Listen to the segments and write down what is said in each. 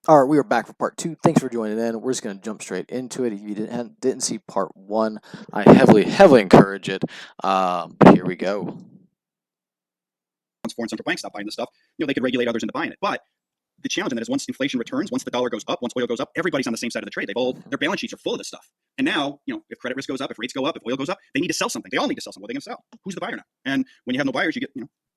All right, we are back for part two. Thanks for joining in. We're just going to jump straight into it. If you didn't see part one, I heavily encourage it. But here we go. Once foreign central banks stop buying this stuff, they could regulate others into buying it. But the challenge in that is once inflation returns, once the dollar goes up, once oil goes up, everybody's on the same side of the trade. Their balance sheets are full of this stuff. And now, if credit risk goes up, if rates go up, if oil goes up, they need to sell something. They all need to sell something. What are they going to sell? Who's the buyer now? And when you have no buyers, you get,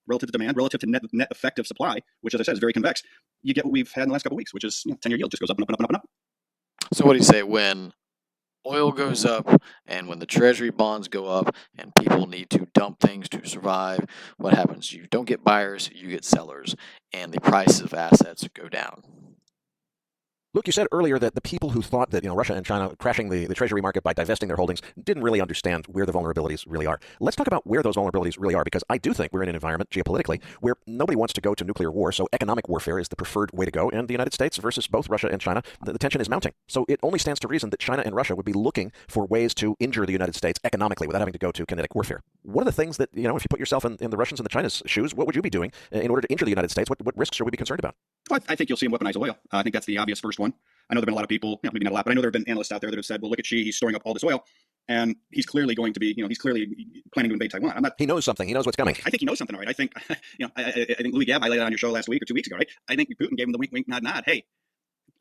relative to demand, relative to net effective supply, which, as I said, is very convex. You get what we've had in the last couple of weeks, which is 10-year yield just goes up and up and up and up and up. So what do you say when oil goes up and when the treasury bonds go up and people need to dump things to survive? What happens? You don't get buyers, you get sellers, and the price of assets go down. Luke, you said earlier that the people who thought that Russia and China crashing the treasury market by divesting their holdings didn't really understand where the vulnerabilities really are. Let's talk about where those vulnerabilities really are, because I do think we're in an environment geopolitically where nobody wants to go to nuclear war, so economic warfare is the preferred way to go, and the United States versus both Russia and China, the tension is mounting. So it only stands to reason that China and Russia would be looking for ways to injure the United States economically without having to go to kinetic warfare. One of the things that, if you put yourself in the Russians and the China's shoes, what would you be doing in order to injure the United States? What risks should we be concerned about? Well, I think you'll see him weaponize oil. I think that's the obvious first one. I know there have been a lot of people, maybe not a lot, but I know there have been analysts out there that have said, well, look at Xi, he's storing up all this oil, and he's clearly going to be, he's clearly planning to invade Taiwan. He knows something. He knows what's coming. I think he knows something, all right. I think, I think Louis Gab, I laid it on your show last week or 2 weeks ago, right? I think Putin gave him the wink, wink, nod, nod. Hey,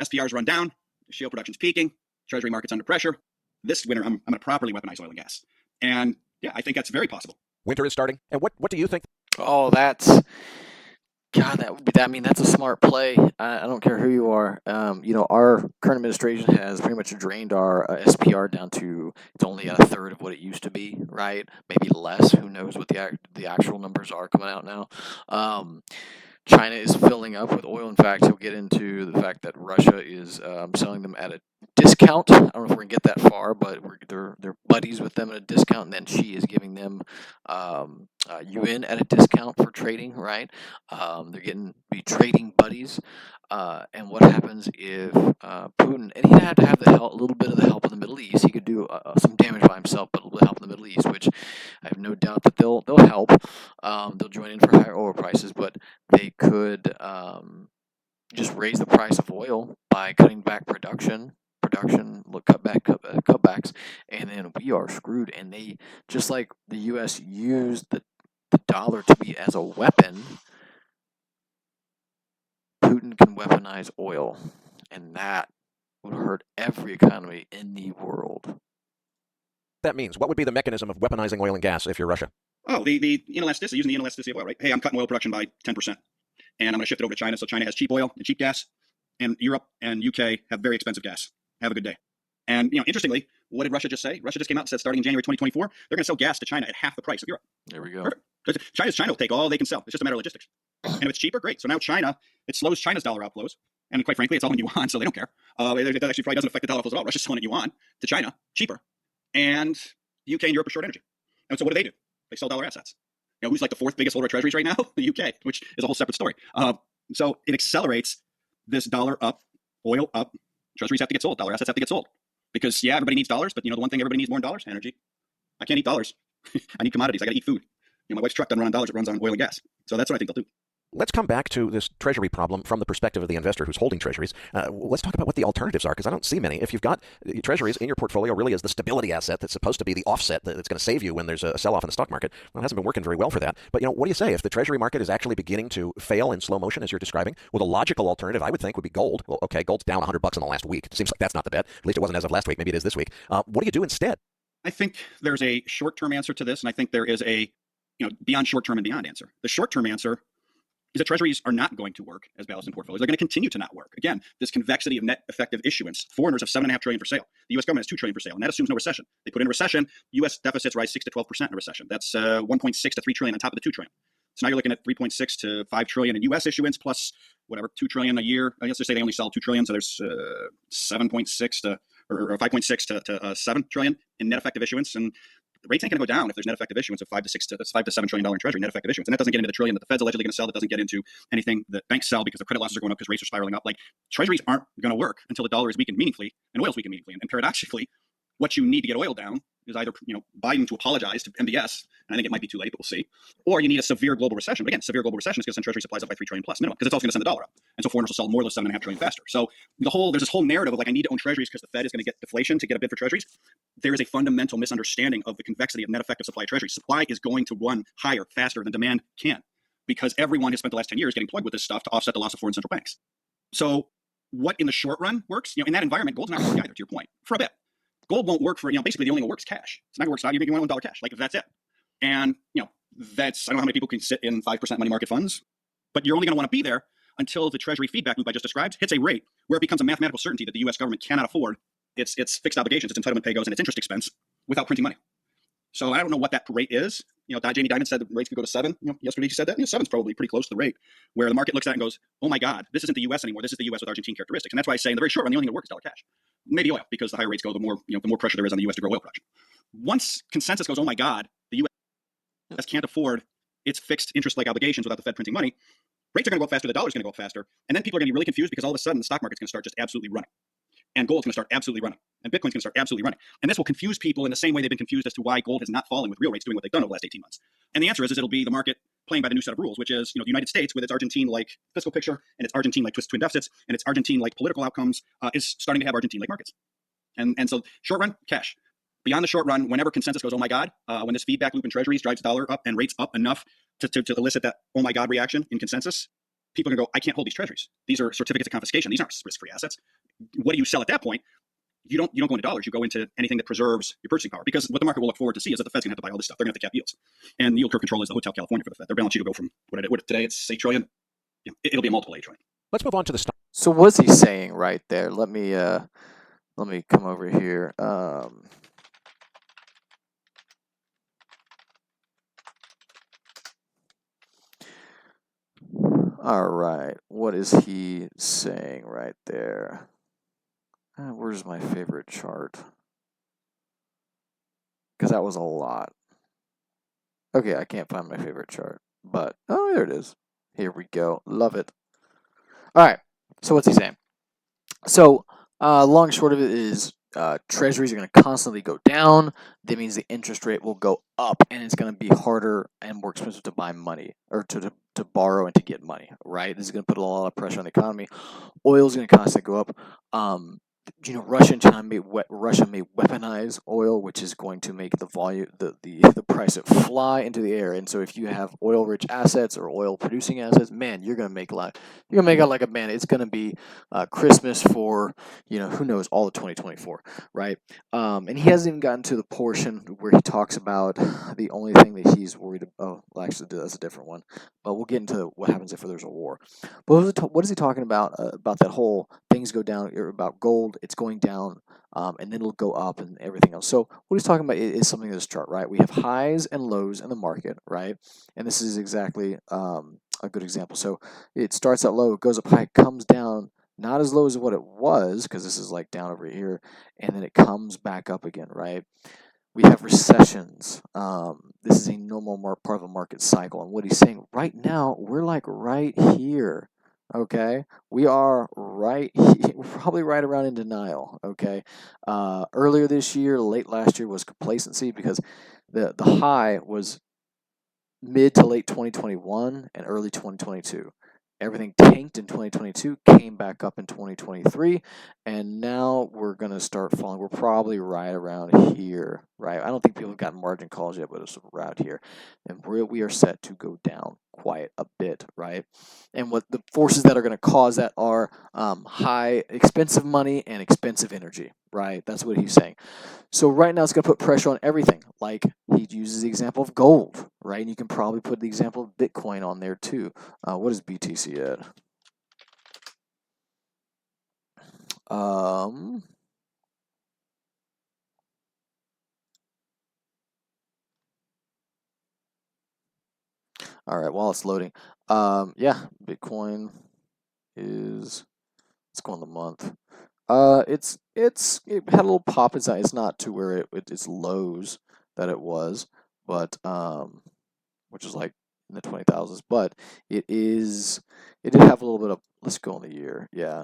SPR's run down, shale production's peaking, treasury market's under pressure. This winter, I'm going to properly weaponize oil and gas. And yeah, I think that's very possible. Winter is starting. And what do you think? Oh, God, that's a smart play. I don't care who you are. Our current administration has pretty much drained our SPR down to it's only a third of what it used to be, right? Maybe less. Who knows what the actual numbers are coming out now. China is filling up with oil. In fact, he'll get into the fact that Russia is selling them at a discount. I don't know if we're going to get that far, but they're buddies with them at a discount, and then Xi is giving them UN at a discount for trading, right? They're getting be trading buddies. And what happens if Putin, and he'd have to have a little bit of the help in the Middle East. He could do some damage by himself, but a little bit of help in the Middle East, which I have no doubt that they'll help. They'll join in for higher oil prices, but they could just raise the price of oil by cutting back production, cutbacks, and then we are screwed. And they, just like the U.S. used the dollar to be as a weapon, Putin can weaponize oil, and that would hurt every economy in the world. That means what would be the mechanism of weaponizing oil and gas if you're Russia? Oh, the inelasticity, using the inelasticity of oil, right? Hey, I'm cutting oil production by 10%, and I'm going to shift it over to China. So China has cheap oil and cheap gas, and Europe and UK have very expensive gas. Have a good day. And, interestingly, what did Russia just say? Russia just came out and said starting in January 2024, they're going to sell gas to China at half the price of Europe. There we go. Perfect. China will take all they can sell. It's just a matter of logistics. And if it's cheaper, great. So now it slows China's dollar outflows. And quite frankly, it's all in yuan, so they don't care. That actually probably doesn't affect the dollar outflows at all. Russia's selling in yuan to China, cheaper. And UK and Europe are short energy. And so what do? They sell dollar assets. Who's like the fourth biggest holder of treasuries right now? The UK, which is a whole separate story. So it accelerates this dollar up, oil up. Treasuries have to get sold. Dollar assets have to get sold. Because, yeah, everybody needs dollars, but the one thing everybody needs more than dollars? Energy. I can't eat dollars. I need commodities. I got to eat food. My wife's truck doesn't run on dollars. It runs on oil and gas. So that's what I think they'll do. Let's come back to this treasury problem from the perspective of the investor who's holding treasuries. Let's talk about what the alternatives are, because I don't see many. If you've got treasuries in your portfolio really as the stability asset that's supposed to be the offset that's going to save you when there's a sell-off in the stock market, well, it hasn't been working very well for that. But, what do you say? If the treasury market is actually beginning to fail in slow motion, as you're describing, well, the logical alternative, I would think, would be gold. Well, okay, gold's down $100 in the last week. It seems like that's not the bet. At least it wasn't as of last week. Maybe it is this week. What do you do instead? I think there's a short-term answer to this, and I think there is a beyond short-term and beyond answer. The short-term answer is that treasuries are not going to work as ballast in portfolios. They're going to continue to not work. Again, this convexity of net effective issuance. Foreigners have $7.5 trillion for sale. The U.S. government has $2 trillion for sale, and that assumes no recession. They put in a recession, U.S. deficits rise 6 to 12% in a recession. That's 1.6 to 3 trillion on top of the 2 trillion. So now you're looking at 3.6 to 5 trillion in U.S. issuance plus whatever 2 trillion a year. I guess they say they only sell 2 trillion, so there's 7.6 to or 5.6 to 7 trillion in net effective issuance, and the rates ain't going to go down if there's net effective issuance of $5 to $7 trillion in treasury net effective issuance, and that doesn't get into the trillion that the Fed's allegedly going to sell. That doesn't get into anything that banks sell because the credit losses are going up because rates are spiraling up. Like treasuries aren't going to work until the dollar is weakened meaningfully and oil's weakened meaningfully. And paradoxically, what you need to get oil down is either Biden to apologize to MBS, and I think it might be too late, but we'll see, or you need a severe global recession. But again, severe global recession is going to send Treasury supplies up by $3 trillion plus minimum, because it's also going to send the dollar up, and so foreigners will sell more of those $7.5 trillion faster. So there's this whole narrative of like I need to own Treasuries because the Fed is going to get deflation to get a bid for Treasuries. There is a fundamental misunderstanding of the convexity of net effective supply of Treasuries. Supply is going to run higher, faster than demand can, because everyone has spent the last 10 years getting plugged with this stuff to offset the loss of foreign central banks. So what in the short run works? In that environment, gold's not going to work either, to your point, for a bit. Gold won't work for, basically the only thing that works is cash. It's not going to work stock. You want $1 cash. Like, that's it. And, that's, I don't know how many people can sit in 5% money market funds, but you're only going to want to be there until the Treasury feedback loop I just described hits a rate where it becomes a mathematical certainty that the U.S. government cannot afford its fixed obligations, its entitlement pay goes, and its interest expense without printing money. So I don't know what that rate is. Jamie Dimon said the rates could go to 7. Yesterday he said that. 7's probably pretty close to the rate where the market looks at it and goes, oh my God, this isn't the U.S. anymore. This is the U.S. with Argentine characteristics. And that's why I say in the very short run, the only thing that works is dollar cash. Maybe oil, because the higher rates go, the more pressure there is on the U.S. to grow oil production. Once consensus goes, oh my God, the U.S. can't afford its fixed interest-like obligations without the Fed printing money, rates are going to go up faster, the dollar's going to go up faster, and then people are going to be really confused because all of a sudden the stock market's going to start just absolutely running. And gold's going to start absolutely running. And Bitcoin's going to start absolutely running. And this will confuse people in the same way they've been confused as to why gold has not fallen with real rates doing what they've done over the last 18 months. And the answer is it'll be the market playing by the new set of rules, which is, the United States with its Argentine-like fiscal picture and its Argentine-like twin deficits and its Argentine-like political outcomes is starting to have Argentine-like markets. And so short run, cash. Beyond the short run, whenever consensus goes, oh my God, when this feedback loop in Treasuries drives dollar up and rates up enough to elicit that oh my God reaction in consensus, people are going to go, I can't hold these Treasuries. These are certificates of confiscation. These aren't risk-free assets. What do you sell at that point? You don't go into dollars. You go into anything that preserves your purchasing power, because what the market will look forward to see is that the Fed's going to have to buy all this stuff. They're going to have to cap yields, and the yield curve control is the Hotel California for the Fed. Their balance sheet will go from what today it's $8 trillion. It'll be a multiple $8 trillion. Let's move on to the stock. So what's he saying right there? Let me come over here. All right, what is he saying right there? Where's my favorite chart? Because that was a lot. Okay, I can't find my favorite chart, but oh, there it is. Here we go. Love it. All right, so what's he saying? So long and short of it is treasuries are going to constantly go down. That means the interest rate will go up, and it's going to be harder and more expensive to buy money, or to borrow and to get money, right? This is going to put a lot of pressure on the economy. Oil is going to constantly go up. Russia and China may weaponize oil, which is going to make the price of it fly into the air. And so, if you have oil-rich assets or oil-producing assets, man, you're gonna make a lot. You're gonna make out like a man. It's gonna be Christmas for who knows all of 2024, right? And he hasn't even gotten to the portion where he talks about the only thing that he's worried about. Oh, well, actually, that's a different one. But we'll get into what happens if there's a war. But what is he talking about that whole things go down, or about gold? It's going down, and then it'll go up and everything else. So what he's talking about is something in this chart, right? We have highs and lows in the market, right? And this is exactly a good example. So it starts out low, it goes up high, it comes down, not as low as what it was, because this is like down over here, and then it comes back up again, right? We have recessions. This is a normal part of a market cycle. And what he's saying right now, we're like right here. Okay, we are right here, we're probably right around in denial. Okay, earlier this year, late last year was complacency, because the high was mid to late 2021 and early 2022. Everything tanked in 2022, came back up in 2023, and now we're going to start falling. We're probably right around here, right? I don't think people have gotten margin calls yet, but it's around here. And we are set to go down quite a bit, right? And what the forces that are going to cause that are high, expensive money and expensive energy, right? That's what he's saying. So right now it's going to put pressure on everything. Like he uses the example of gold, right? And you can probably put the example of Bitcoin on there too. What is BTC at? All right, while it's loading, yeah, Bitcoin is, let's go on the month. It had a little pop inside. It's not to where its lows that it was, but which is like in the 20,000s, but it did have a little bit of, let's go on the year. Yeah,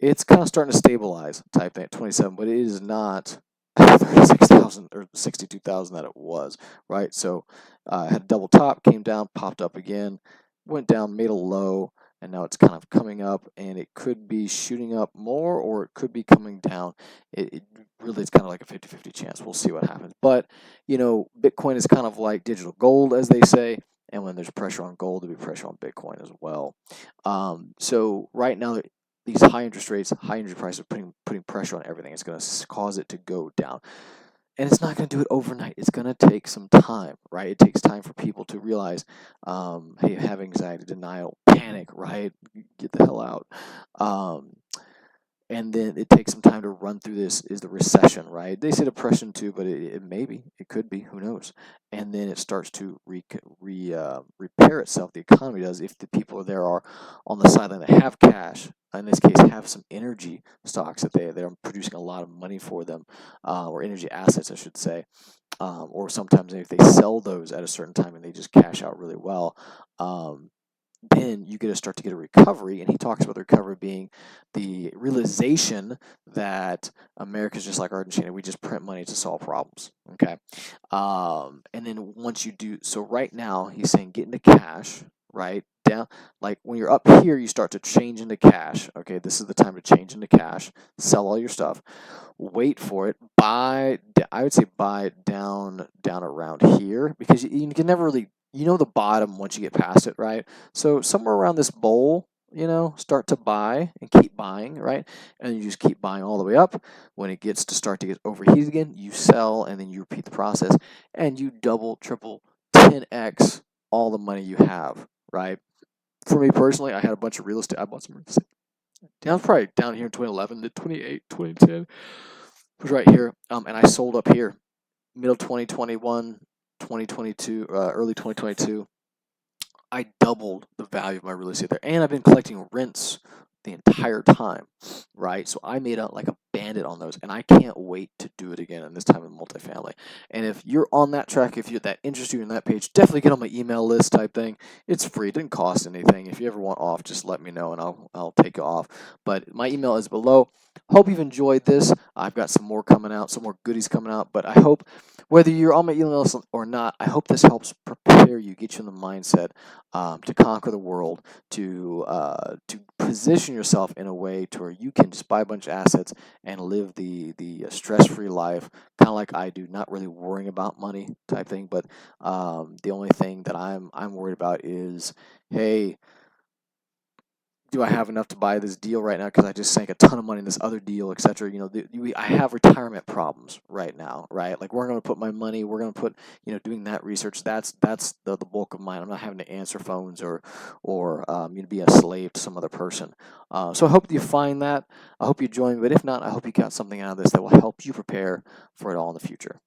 it's kind of starting to stabilize type thing at 27, but it is not 36,000 or 62,000 that it was, right? So had a double top, came down, popped up again, went down, made a low, and now it's kind of coming up, and it could be shooting up more or it could be coming down. It really is kind of like a 50-50 chance. We'll see what happens. But, Bitcoin is kind of like digital gold, as they say. And when there's pressure on gold, there'll be pressure on Bitcoin as well. So right now, these high interest rates, high energy prices are putting pressure on everything. It's going to cause it to go down. And it's not going to do it overnight. It's going to take some time, right? It takes time for people to realize, hey, have anxiety, denial, panic, right? Get the hell out. And then it takes some time to run through this is the recession, right? They say depression too, but it maybe, it could be, who knows? And then it starts to repair itself, the economy does, if the people there are on the sideline that have cash, in this case, have some energy stocks that they're producing a lot of money for them, or energy assets, I should say. Or sometimes if they sell those at a certain time and they just cash out really well, then you get to start to get a recovery. And he talks about the recovery being the realization that America's just like Argentina. We just print money to solve problems. Okay. And then once you do, so right now he's saying get into cash, right? Down, like when you're up here, you start to change into cash. Okay. This is the time to change into cash, sell all your stuff, wait for it, buy, I would say buy it down around here, because you can never really, the bottom once you get past it, right? So somewhere around this bowl, start to buy and keep buying, right? And you just keep buying all the way up. When it gets to start to get overheated again, you sell, and then you repeat the process, and you double, triple, 10x all the money you have, right? For me personally, I had a bunch of real estate. I bought some real estate. Down probably down here in 2011 to 28, 2010 was right here, and I sold up here, middle 2021. 2022, early 2022, I doubled the value of my real estate there, and I've been collecting rents the entire time, right? So I made out like a bandit on those, and I can't wait to do it again, and this time in multifamily. And if you're on that track, if you're that interested in that page, definitely get on my email list type thing. It's free, it didn't cost anything. If you ever want off, just let me know, and I'll take you off. But my email is below. Hope you've enjoyed this. I've got some more coming out, some more goodies coming out, but I hope, whether you're on my email list or not, I hope this helps prepare you, get you in the mindset to conquer the world, to position yourself in a way to where you can just buy a bunch of assets and live the stress-free life, kind of like I do, not really worrying about money type thing. But the only thing that I'm worried about is, hey, do I have enough to buy this deal right now because I just sank a ton of money in this other deal, etc. I have retirement problems right now, right? Like, we're going to put my money, we're going to put, doing that research. That's the bulk of mine. I'm not having to answer phones or be a slave to some other person. So I hope you find that. I hope you join me. But if not, I hope you got something out of this that will help you prepare for it all in the future.